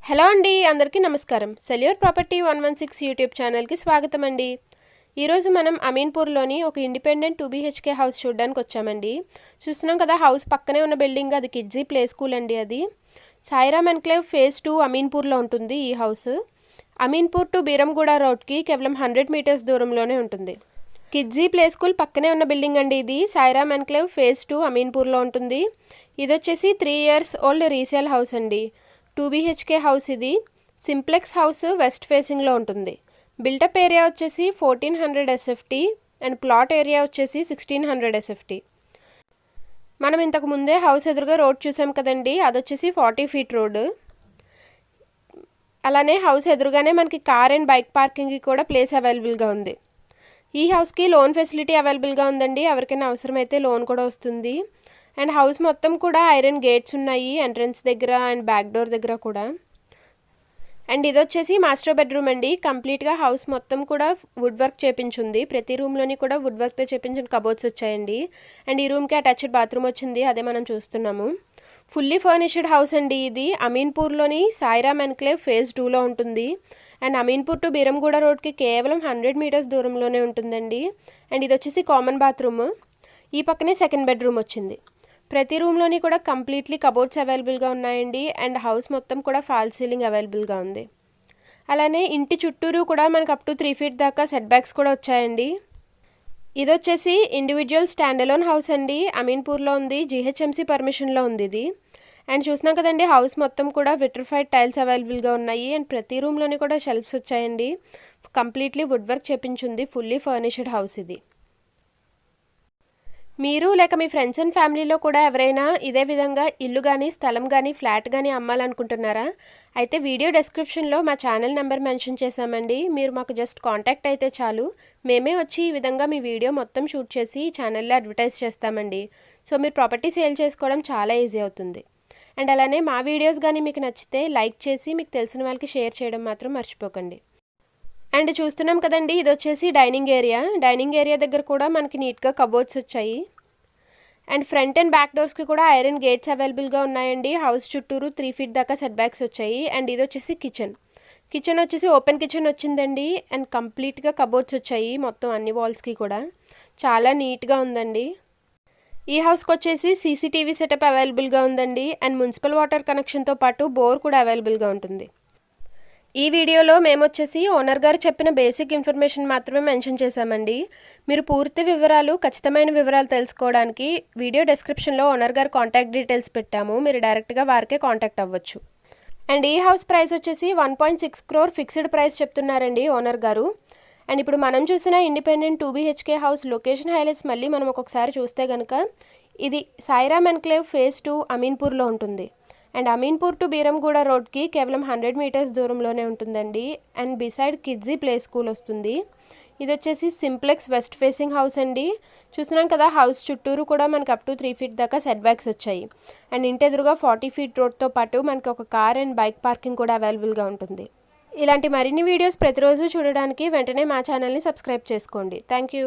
Hello అండి, అందరికీ నమస్కారం. సెల్యూర్ ప్రాపర్టీ 116 యూట్యూబ్ ఛానల్కి స్వాగతం అండి. ఈరోజు మనం అమీన్పూర్లోని ఒక ఇండిపెండెంట్ 2 BHK హౌస్ చూడడానికి వచ్చామండి. చూస్తున్నాం కదా, హౌస్ పక్కనే ఉన్న బిల్డింగ్ అది కిడ్జీ ప్లే స్కూల్ అండి. అది సాయిరామ్ ఎన్క్లేవ్ ఫేజ్ 2 అమీన్పూర్లో ఉంటుంది ఈ హౌస్. అమీన్పూర్ టు బీరంగూడ రోడ్కి కేవలం 100 మీటర్స్ దూరంలోనే ఉంటుంది. కిడ్జీ ప్లే స్కూల్ పక్కనే ఉన్న బిల్డింగ్ అండి ఇది. సాయిరామ్ ఎన్క్లేవ్ ఫేజ్ 2 అమీన్పూర్లో ఉంటుంది. ఇది వచ్చేసి 3 ఇయర్స్ ఓల్డ్ రీసేల్ హౌస్ అండి. 2 BHK హౌస్ ఇది. సింప్లెక్స్ హౌస్ వెస్ట్ ఫేసింగ్లో ఉంటుంది. బిల్టప్ ఏరియా వచ్చేసి 1400 SFT అండ్ ప్లాట్ ఏరియా వచ్చేసి 1600 SFT. మనం ఇంతకు ముందే హౌస్ ఎదురుగా రోడ్ చూసాం కదండి, అది వచ్చేసి 40 ఫీట్ రోడ్. అలానే హౌస్ ఎదురుగానే మనకి కార్ అండ్ బైక్ పార్కింగ్కి కూడా ప్లేస్ అవైలబుల్గా ఉంది. ఈ హౌస్కి లోన్ ఫెసిలిటీ అవైలబుల్గా ఉందండి. ఎవరికైనా అవసరమైతే లోన్ కూడా వస్తుంది. అండ్ హౌస్ మొత్తం కూడా ఐరన్ గేట్స్ ఉన్నాయి, ఎంట్రన్స్ దగ్గర అండ్ బ్యాక్ డోర్ దగ్గర కూడా. అండ్ ఇది వచ్చేసి మాస్టర్ బెడ్రూమ్ అండి. కంప్లీట్గా హౌస్ మొత్తం కూడా వుడ్ వర్క్ చేపించుంది. ప్రతి రూమ్లోని కూడా వుడ్ వర్క్తో చేపించిన కబోర్డ్స్ వచ్చాయండి. అండ్ ఈ రూమ్కి అటాచ్డ్ బాత్రూమ్ వచ్చింది, అదే మనం చూస్తున్నాము. ఫుల్లీ ఫర్నిష్డ్ హౌస్ అండి ఇది. అమీన్పూర్లోని సాయిరామ్ ఎన్క్లేవ్ ఫేజ్ 2లో ఉంటుంది. అండ్ అమీన్పూర్ టు బీరంగూడ రోడ్కి కేవలం 100 మీటర్స్ దూరంలోనే ఉంటుందండి. అండ్ ఇది వచ్చేసి కామన్ బాత్రూమ్. ఈ పక్కనే సెకండ్ బెడ్రూమ్ వచ్చింది. ప్రతి రూమ్లోని కూడా కంప్లీట్లీ కబోర్డ్స్ అవైలబుల్గా ఉన్నాయండి. అండ్ హౌస్ మొత్తం కూడా ఫాల్ సీలింగ్ అవైలబుల్గా ఉంది. అలానే ఇంటి చుట్టూరు కూడా మనకు అప్ టు 3 ఫీట్ దాకా సెట్ బ్యాక్స్ కూడా వచ్చాయండి. ఇది వచ్చేసి ఇండివిజువల్ స్టాండ్ అలోన్ హౌస్ అండి. అమీన్పూర్లో ఉంది, GHMC పర్మిషన్లో ఉంది ఇది. అండ్ చూసినాం కదండి, హౌస్ మొత్తం కూడా విట్రిఫైడ్ టైల్స్ అవైలబుల్గా ఉన్నాయి. అండ్ ప్రతి రూమ్లోని కూడా షెల్ఫ్స్ వచ్చాయండి. కంప్లీట్లీ వుడ్ వర్క్ చేపించుంది. ఫుల్లీ ఫర్నిష్డ్ హౌస్ ఇది. మీరు లేక మీ ఫ్రెండ్స్ అండ్ ఫ్యామిలీలో కూడా ఎవరైనా ఇదే విధంగా ఇల్లు కానీ స్థలం కానీ ఫ్లాట్ కానీ అమ్మాలనుకుంటున్నారా? అయితే వీడియో డెస్క్రిప్షన్లో మా ఛానల్ నెంబర్ మెన్షన్ చేశామండి. మీరు మాకు జస్ట్ కాంటాక్ట్ అయితే చాలు. మేమే వచ్చి ఈ విధంగా మీ వీడియో మొత్తం షూట్ చేసి ఈ ఛానల్లో అడ్వర్టైజ్ చేస్తామండి. సో మీరు ప్రాపర్టీ సేల్ చేసుకోవడం చాలా ఈజీ అవుతుంది. అండ్ అలానే మా వీడియోస్ కానీ మీకు నచ్చితే లైక్ చేసి మీకు తెలిసిన వాళ్ళకి షేర్ చేయడం మాత్రం మర్చిపోకండి. అండ్ చూస్తున్నాం కదండి, ఇది వచ్చేసి డైనింగ్ ఏరియా. డైనింగ్ ఏరియా దగ్గర కూడా మనకి నీట్గా కబోర్డ్స్ వచ్చాయి. అండ్ ఫ్రంట్ అండ్ బ్యాక్ డోర్స్కి కూడా ఐరన్ గేట్స్ అవైలబుల్గా ఉన్నాయండి. హౌస్ చుట్టూరు 3 ఫీట్ దాకా సెట్ బ్యాక్స్ వచ్చాయి. అండ్ ఇది వచ్చేసి కిచెన్ వచ్చేసి ఓపెన్ కిచెన్ వచ్చిందండి. అండ్ కంప్లీట్గా కబోర్డ్స్ వచ్చాయి మొత్తం అన్ని వాల్స్కి కూడా. చాలా నీట్గా ఉందండి. ఈ హౌస్కి వచ్చేసి CCTV సెటప్ అవైలబుల్గా ఉందండి. అండ్ మున్సిపల్ వాటర్ కనెక్షన్తో పాటు బోర్ కూడా అవైలబుల్గా ఉంటుంది. ఈ వీడియోలో మేము వచ్చేసి ఓనర్ గారు చెప్పిన బేసిక్ ఇన్ఫర్మేషన్ మాత్రమే మెన్షన్ చేశామండి. మీరు పూర్తి వివరాలు, ఖచ్చితమైన వివరాలు తెలుసుకోవడానికి వీడియో డిస్క్రిప్షన్లో ఓనర్ గారు కాంటాక్ట్ డీటెయిల్స్ పెట్టాము. మీరు డైరెక్ట్గా వారికే కాంటాక్ట్ అవ్వచ్చు. అండ్ ఈ హౌస్ ప్రైస్ వచ్చేసి 1.6 crore ఫిక్స్డ్ ప్రైస్ చెప్తున్నారండి ఓనర్ గారు. అండ్ ఇప్పుడు మనం చూసిన independent 2 BHK house location highlights మళ్ళీ మనం ఒక్కొక్కసారి చూస్తే కనుక, ఇది సాయిరామ్ ఎన్క్లేవ్ ఫేజ్ 2 అమీన్పూర్లో ఉంటుంది. అండ్ అమీన్పూర్ టు బీరంగూడ రోడ్కి కేవలం 100 మీటర్స్ దూరంలోనే ఉంటుందండి. And beside Kidzee play school వస్తుంది. ఇది వచ్చేసి సింప్లెక్స్ వెస్ట్ ఫేసింగ్ హౌస్ అండి. చూస్తున్నాం కదా, హౌస్ చుట్టూరు కూడా మనకి అప్ టు 3 ఫీట్ దాకా సెట్ బ్యాక్స్ వచ్చాయి. అండ్ ఇంటి ఎదురుగా 40 ఫీట్ రోడ్తో పాటు మనకి ఒక కార్ అండ్ బైక్ పార్కింగ్ కూడా అవైలబుల్గా ఉంటుంది. ఇలాంటి మరిన్ని వీడియోస్ ప్రతిరోజు చూడడానికి వెంటనే మా ఛానల్ని సబ్స్క్రైబ్ చేసుకోండి. Thank you.